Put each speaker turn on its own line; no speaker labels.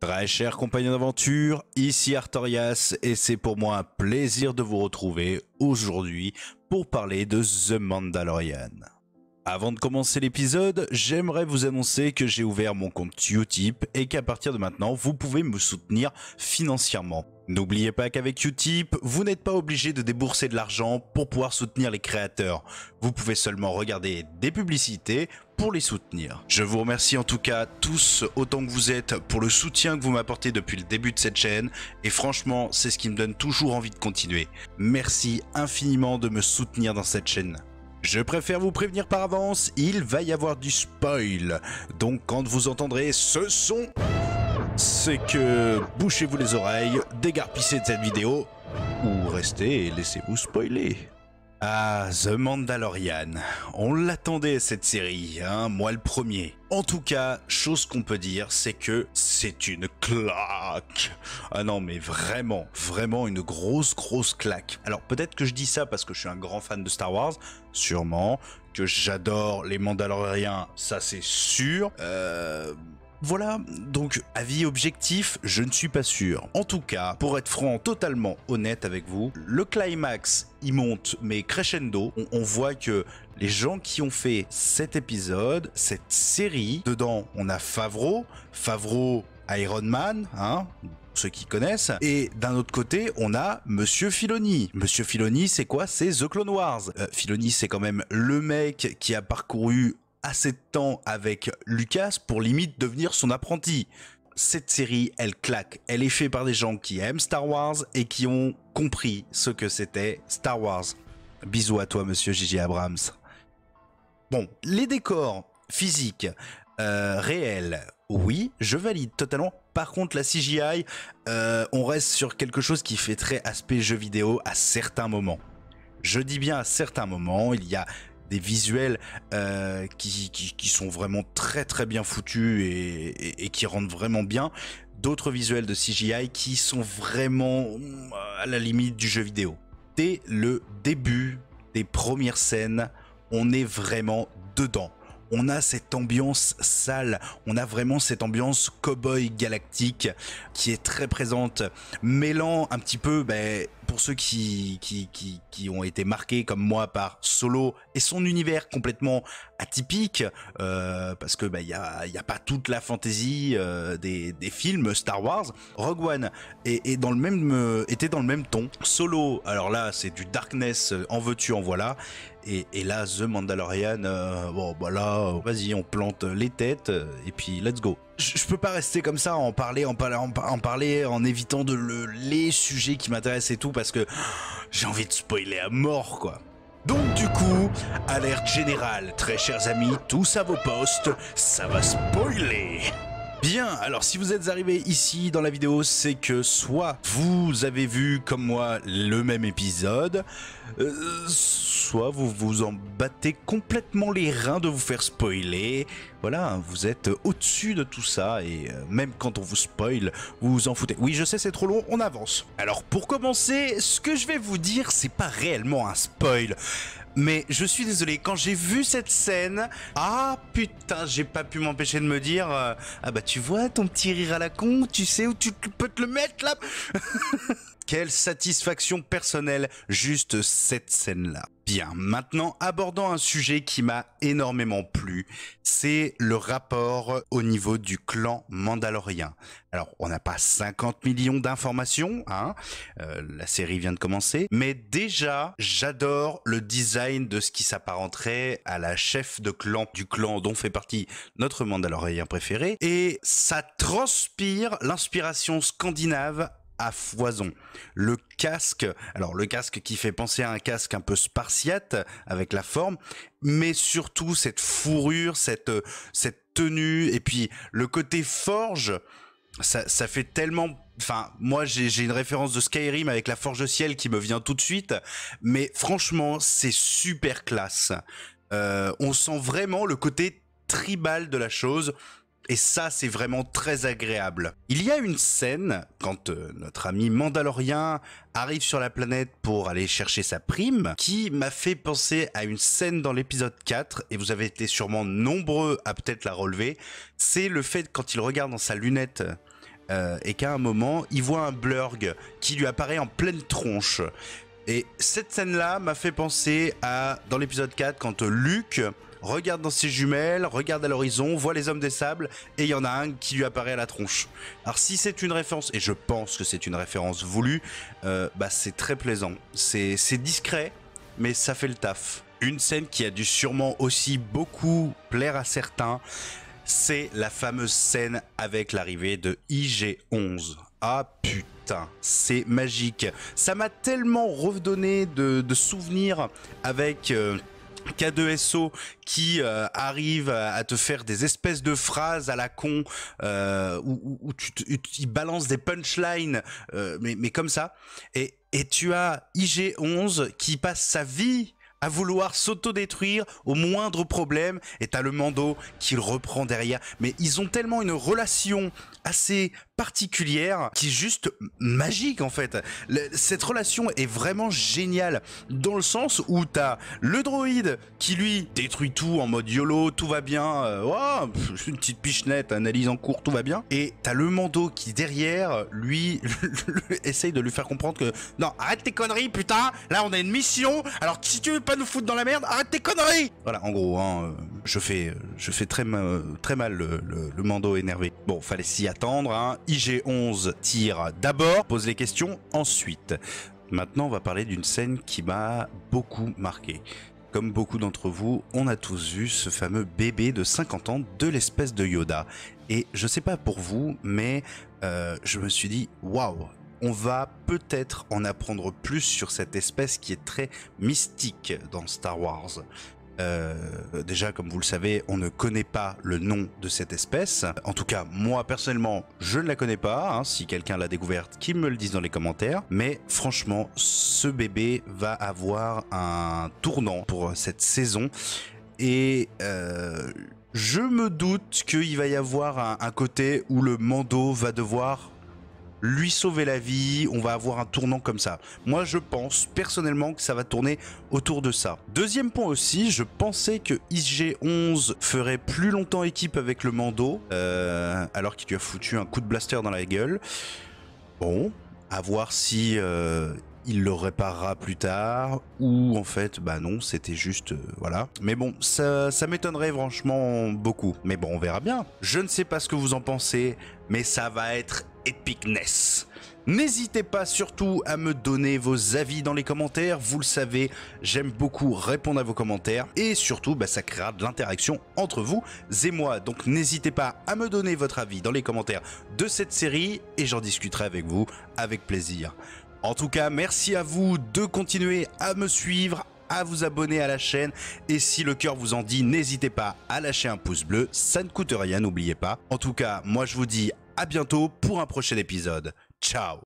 Très chers compagnons d'aventure, ici Artorias et c'est pour moi un plaisir de vous retrouver aujourd'hui pour parler de The Mandalorian. Avant de commencer l'épisode, j'aimerais vous annoncer que j'ai ouvert mon compte Utip et qu'à partir de maintenant, vous pouvez me soutenir financièrement. N'oubliez pas qu'avec Utip, vous n'êtes pas obligé de débourser de l'argent pour pouvoir soutenir les créateurs. Vous pouvez seulement regarder des publicités pour les soutenir. Je vous remercie en tout cas tous autant que vous êtes pour le soutien que vous m'apportez depuis le début de cette chaîne et franchement, c'est ce qui me donne toujours envie de continuer. Merci infiniment de me soutenir dans cette chaîne. Je préfère vous prévenir par avance, il va y avoir du spoil. Donc quand vous entendrez ce son, c'est que bouchez-vous les oreilles, dégarpissez de cette vidéo, ou restez et laissez-vous spoiler. Ah, The Mandalorian. On l'attendait cette série, hein, moi le premier. En tout cas, chose qu'on peut dire, c'est que c'est une claque. Ah non, mais vraiment, vraiment une grosse claque. Alors peut-être que je dis ça parce que je suis un grand fan de Star Wars, sûrement, que j'adore les Mandaloriens, ça c'est sûr. Voilà, donc avis objectif, je ne suis pas sûr. En tout cas, pour être franc, totalement honnête avec vous, le climax, il monte, mais crescendo. On voit que les gens qui ont fait cet épisode, cette série, dedans, on a Favreau Iron Man, hein, ceux qui connaissent, et d'un autre côté, on a Monsieur Filoni. Monsieur Filoni, c'est quoi? C'est The Clone Wars. Filoni, c'est quand même le mec qui a parcouru assez de temps avec Lucas pour limite devenir son apprenti. Cette série, elle claque. Elle est faite par des gens qui aiment Star Wars et qui ont compris ce que c'était Star Wars. Bisous à toi, monsieur J.J. Abrams. Bon, les décors physiques, réels, oui, je valide totalement. Par contre, la CGI, on reste sur quelque chose qui fait très aspect jeu vidéo à certains moments. Je dis bien à certains moments, il y a des visuels qui sont vraiment très bien foutus et qui rendent vraiment bien. D'autres visuels de CGI qui sont vraiment à la limite du jeu vidéo. Dès le début des premières scènes, on est vraiment dedans. On a cette ambiance sale, on a vraiment cette ambiance cow-boy galactique qui est très présente, mêlant un petit peu, pour ceux qui ont été marqués comme moi par Solo et son univers complètement atypique, parce que y a pas toute la fantaisie des films Star Wars. Rogue One était dans le même ton. Solo, alors là c'est du darkness, en veux-tu en voilà. Et là, The Mandalorian, bon, bah là, vas-y, on plante les têtes, et puis let's go. Je peux pas rester comme ça, en parler, en évitant les sujets qui m'intéressent et tout, parce que j'ai envie de spoiler à mort, quoi. Donc du coup, alerte générale, très chers amis, tous à vos postes, ça va spoiler. Bien, alors si vous êtes arrivé ici dans la vidéo, c'est que soit vous avez vu comme moi le même épisode, soit vous vous en battez complètement les reins de vous faire spoiler. Voilà, vous êtes au-dessus de tout ça et même quand on vous spoil, vous vous en foutez. Oui, je sais, c'est trop long, on avance. Alors pour commencer, ce que je vais vous dire, c'est pas réellement un spoil. Mais je suis désolé, quand j'ai vu cette scène, ah putain, j'ai pas pu m'empêcher de me dire, ah bah tu vois ton petit rire à la con, tu sais où tu peux te le mettre là. Quelle satisfaction personnelle, juste cette scène-là. Bien, maintenant abordons un sujet qui m'a énormément plu, c'est le rapport au niveau du clan mandalorien. Alors, on n'a pas 50 millions d'informations, hein, la série vient de commencer, mais déjà, j'adore le design de ce qui s'apparenterait à la chef de clan du clan dont fait partie notre mandalorien préféré, et ça transpire l'inspiration scandinave à foison. Le casque, alors le casque qui fait penser à un casque un peu spartiate avec la forme, mais surtout cette fourrure, cette tenue, et puis le côté forge, ça fait tellement... Enfin, moi j'ai une référence de Skyrim avec la forge ciel qui me vient tout de suite, mais franchement c'est super classe. On sent vraiment le côté tribal de la chose. Et ça, c'est vraiment très agréable. Il y a une scène, quand notre ami Mandalorien arrive sur la planète pour aller chercher sa prime, qui m'a fait penser à une scène dans l'épisode 4, et vous avez été sûrement nombreux à peut-être la relever, c'est le fait quand il regarde dans sa lunette et qu'à un moment, il voit un blurg qui lui apparaît en pleine tronche. Et cette scène-là m'a fait penser à, dans l'épisode 4, quand Luke regarde dans ses jumelles, regarde à l'horizon, voit les hommes des sables, et il y en a un qui lui apparaît à la tronche. Alors si c'est une référence, et je pense que c'est une référence voulue, c'est très plaisant. C'est discret, mais ça fait le taf. Une scène qui a dû sûrement aussi beaucoup plaire à certains, c'est la fameuse scène avec l'arrivée de IG-11. Ah putain, c'est magique. Ça m'a tellement redonné de souvenirs avec K2SO qui arrive à te faire des espèces de phrases à la con où il balance des punchlines mais comme ça. Et tu as IG-11 qui passe sa vie à vouloir s'autodétruire au moindre problème, et t'as le Mando qui le reprend derrière. Mais ils ont tellement une relation assez particulière qui est juste magique en fait. Cette relation est vraiment géniale dans le sens où t'as le droïde qui lui détruit tout en mode YOLO, tout va bien, une petite pichenette, analyse en cours, tout va bien. Et t'as le Mando qui derrière lui essaye de lui faire comprendre que non, arrête tes conneries putain, là on a une mission, alors si tu veux pas nous foutre dans la merde, arrête tes conneries. Voilà, en gros, je fais très mal le Mando énervé. Bon, fallait s'y attendre, hein. IG-11 tire d'abord, pose les questions ensuite. Maintenant, on va parler d'une scène qui m'a beaucoup marqué. Comme beaucoup d'entre vous, on a tous vu ce fameux bébé de 50 ans de l'espèce de Yoda. Et je sais pas pour vous, mais je me suis dit, waouh, on va peut-être en apprendre plus sur cette espèce qui est très mystique dans Star Wars. Déjà, comme vous le savez, on ne connaît pas le nom de cette espèce. En tout cas, moi personnellement, je ne la connais pas. Hein. Si quelqu'un l'a découverte, qu'il me le dise dans les commentaires. Mais franchement, ce bébé va avoir un tournant pour cette saison. Et je me doute qu'il va y avoir un côté où le Mando va devoir lui sauver la vie, on va avoir un tournant comme ça. Moi, je pense personnellement que ça va tourner autour de ça. Deuxième point aussi, je pensais que IG-11 ferait plus longtemps équipe avec le Mando, alors qu'il lui a foutu un coup de blaster dans la gueule. Bon, à voir si il le réparera plus tard, ou en fait, bah non, c'était juste, voilà. Mais bon, ça m'étonnerait franchement beaucoup. Mais bon, on verra bien. Je ne sais pas ce que vous en pensez, mais ça va être epicness. N'hésitez pas surtout à me donner vos avis dans les commentaires, vous le savez, j'aime beaucoup répondre à vos commentaires et surtout ça créera de l'interaction entre vous et moi, donc n'hésitez pas à me donner votre avis dans les commentaires de cette série et j'en discuterai avec vous avec plaisir. En tout cas, merci à vous de continuer à me suivre, à vous abonner à la chaîne et si le cœur vous en dit, n'hésitez pas à lâcher un pouce bleu, ça ne coûte rien, n'oubliez pas. En tout cas, moi je vous dis à bientôt pour un prochain épisode. Ciao!